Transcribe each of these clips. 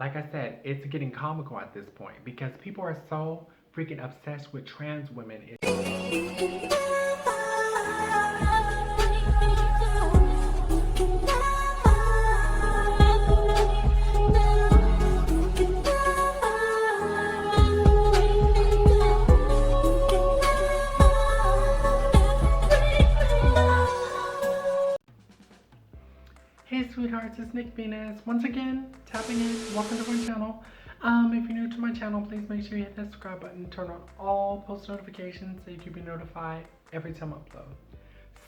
like I said, it's getting comical at this point because people are so freaking obsessed with trans women. Hey sweethearts, it's Nick Venus. Once again, tapping in, welcome to my channel. If you're new to my channel, please make sure you hit that subscribe button, turn on all post notifications so you can be notified every time I upload.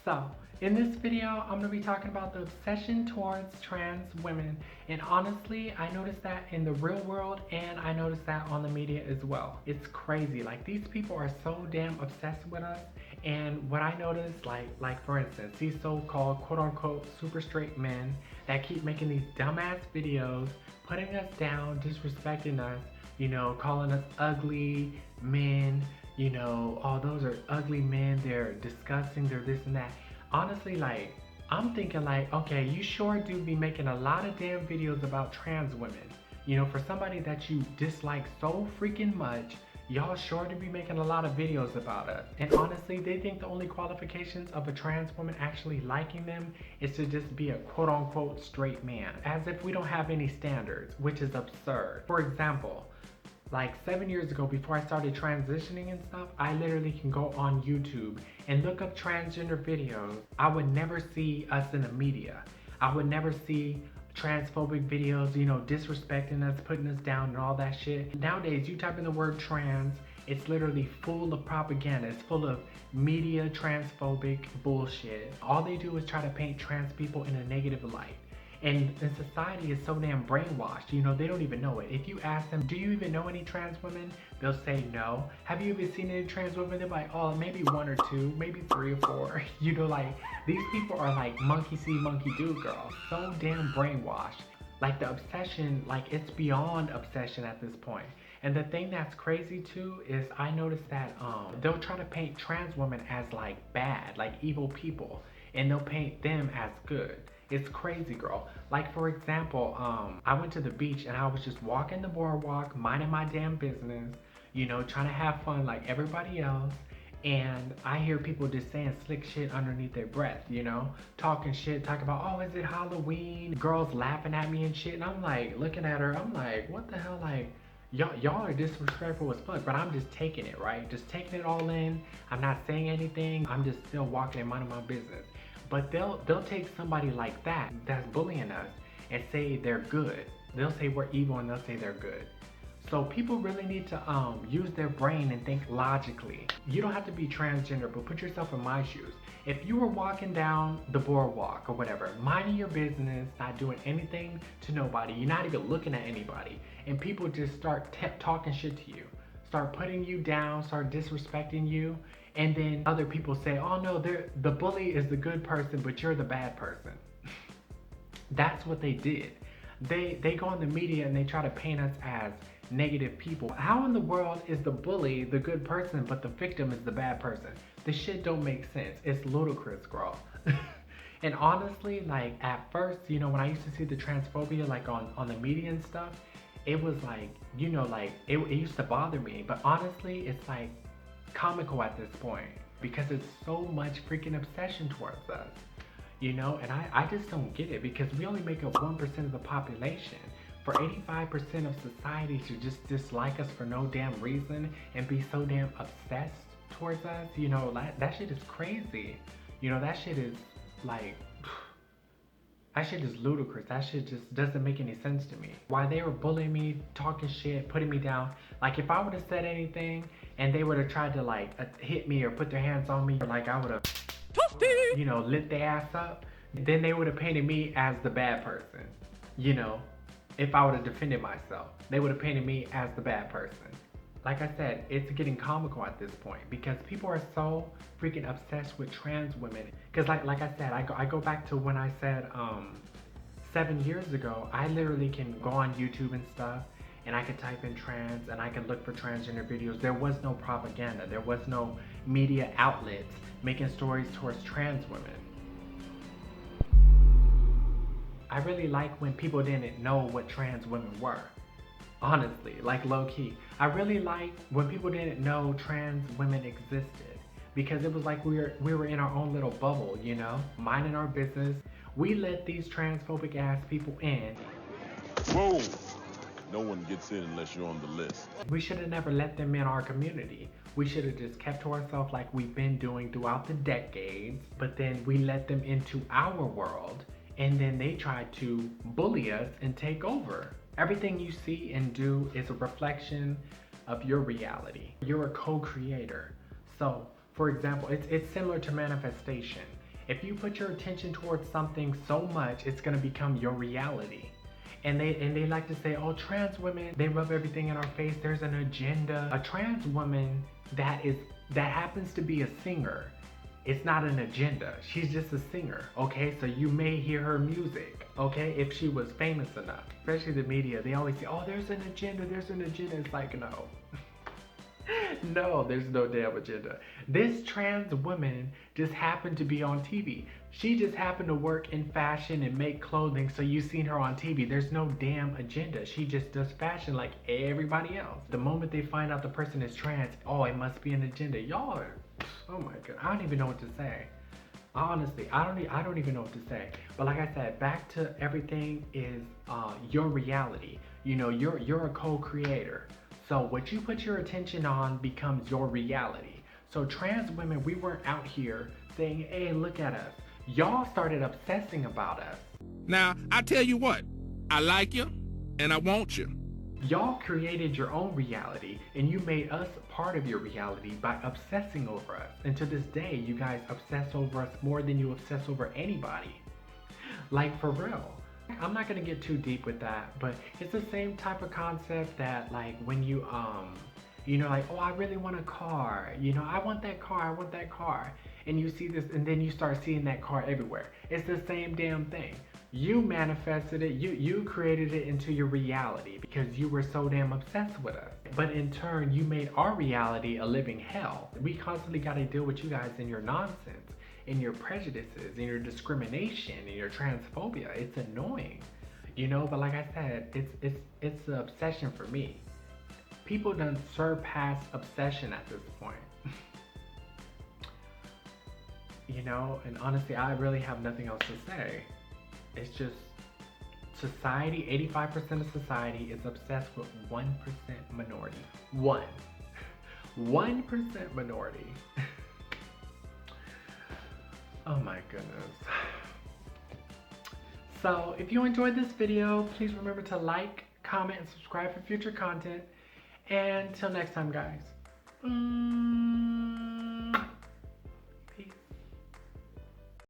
So, in this video, I'm going to be talking about the obsession towards trans women. And honestly, I noticed that in the real world and I noticed that on the media as well. It's crazy. Like, these people are so damn obsessed with us. And what I noticed, like for instance, these so-called quote-unquote super straight men that keep making these dumbass videos, putting us down, disrespecting us, you know, calling us ugly men, you know, oh, those are ugly men, they're disgusting, they're this and that. Honestly, like, I'm thinking like, okay, you sure do be making a lot of damn videos about trans women. You know, for somebody that you dislike so freaking much, y'all sure to be making a lot of videos about us. And honestly, they think the only qualifications of a trans woman actually liking them is to just be a quote-unquote straight man. As if we don't have any standards, which is absurd. For example, like 7 years ago, before I started transitioning and stuff, I literally can go on YouTube and look up transgender videos. I would never see us in the media. I would never see transphobic videos, you know, disrespecting us, putting us down and all that shit. Nowadays, you type in the word trans, it's literally full of propaganda. It's full of media transphobic bullshit. All they do is try to paint trans people in a negative light. And society is so damn brainwashed, you know, they don't even know it. If you ask them, do you even know any trans women? They'll say no. Have you even seen any trans women? They're like, oh, maybe one or two, maybe 3 or 4. You know, like, these people are like monkey see, monkey do, girl. So damn brainwashed. Like, the obsession, like, it's beyond obsession at this point. And the thing that's crazy too is I noticed that they'll try to paint trans women as like bad, like evil people, and they'll paint them as good. It's crazy, girl. Like, for example, I went to the beach and I was just walking the boardwalk, minding my damn business, you know, trying to have fun like everybody else. And I hear people just saying slick shit underneath their breath, you know, talking shit, talking about, oh, is it Halloween? Girls laughing at me and shit. And I'm like, looking at her, I'm like, what the hell? Like, y'all are disrespectful as fuck, but I'm just taking it, right? Just taking it all in. I'm not saying anything. I'm just still walking and minding my business. But they'll take somebody like that that's bullying us and say they're good. They'll say we're evil and they'll say they're good. So people really need to use their brain and think logically. You don't have to be transgender, but put yourself in my shoes. If you were walking down the boardwalk or whatever, minding your business, not doing anything to nobody, you're not even looking at anybody, and people just start talking shit to you, start putting you down, start disrespecting you, and then other people say, oh no, the bully is the good person, but you're the bad person. That's what they did. They go on the media and they try to paint us as negative people. How in the world is the bully the good person, but the victim is the bad person? This shit don't make sense. It's ludicrous, girl. And honestly, like, at first, you know, when I used to see the transphobia, like on the media and stuff, it was like, you know, like, it used to bother me. But honestly, it's like comical at this point because it's so much freaking obsession towards us, you know. And I just don't get it, because we only make up 1% of the population. For 85% of society to just dislike us for no damn reason and be so damn obsessed towards us, you know, that shit is crazy. You know, that shit is like, that shit is ludicrous. That shit just doesn't make any sense to me. Why they were bullying me, talking shit, putting me down. Like, if I would have said anything and they would have tried to like hit me or put their hands on me, or like I would have, you know, lit their ass up, then they would have painted me as the bad person. You know, if I would have defended myself, they would have painted me as the bad person. Like I said, it's getting comical at this point because people are so freaking obsessed with trans women. Because like I said, I go back to when I said 7 years ago, I literally can go on YouTube and stuff and I could type in trans and I could look for transgender videos. There was no propaganda. There was no media outlets making stories towards trans women. I really like when people didn't know what trans women were. Honestly, like low key. I really like when people didn't know trans women existed because it was like we were in our own little bubble, you know, minding our business. We let these transphobic ass people in. Whoa! No one gets in unless you're on the list. We should have never let them in our community. We should have just kept to ourselves like we've been doing throughout the decades, but then we let them into our world and then they tried to bully us and take over. Everything you see and do is a reflection of your reality. You're a co-creator. So, for example, it's similar to manifestation. If you put your attention towards something so much, it's going to become your reality. And they like to say, oh, trans women, they rub everything in our face. There's an agenda. A trans woman that happens to be a singer, it's not an agenda. She's just a singer, okay? So you may hear her music, okay? If she was famous enough. Especially the media, they always say, oh, there's an agenda, there's an agenda. It's like, no. No, there's no damn agenda. This trans woman just happened to be on TV. She just happened to work in fashion and make clothing, so you've seen her on TV. There's no damn agenda. She just does fashion like everybody else. The moment they find out the person is trans, oh, it must be an agenda. Y'all are, oh my god, I don't even know what to say. Honestly, I don't even know what to say. But like I said, back to everything is your reality. You know, you're a co-creator. So what you put your attention on becomes your reality. So trans women, we weren't out here saying, hey, look at us. Y'all started obsessing about us. Now, I tell you what, I like you and I want you. Y'all created your own reality and you made us part of your reality by obsessing over us. And to this day, you guys obsess over us more than you obsess over anybody. Like, for real. I'm not gonna get too deep with that, but it's the same type of concept that like when you know, like, oh, I really want a car, you know, I want that car, and you see this and then you start seeing that car everywhere. It's the same damn thing. You manifested it, you created it into your reality because you were so damn obsessed with us. But in turn, you made our reality a living hell. We constantly gotta deal with you guys and your nonsense, in your prejudices, in your discrimination, in your transphobia. It's annoying, you know. But like I said, it's an obsession for me. People done surpass obsession at this point. You know, and honestly, I really have nothing else to say. It's just society. 85% of society is obsessed with 1% minority. 1% minority. Oh my goodness. So if you enjoyed this video, please remember to like, comment, and subscribe for future content. And until next time, guys.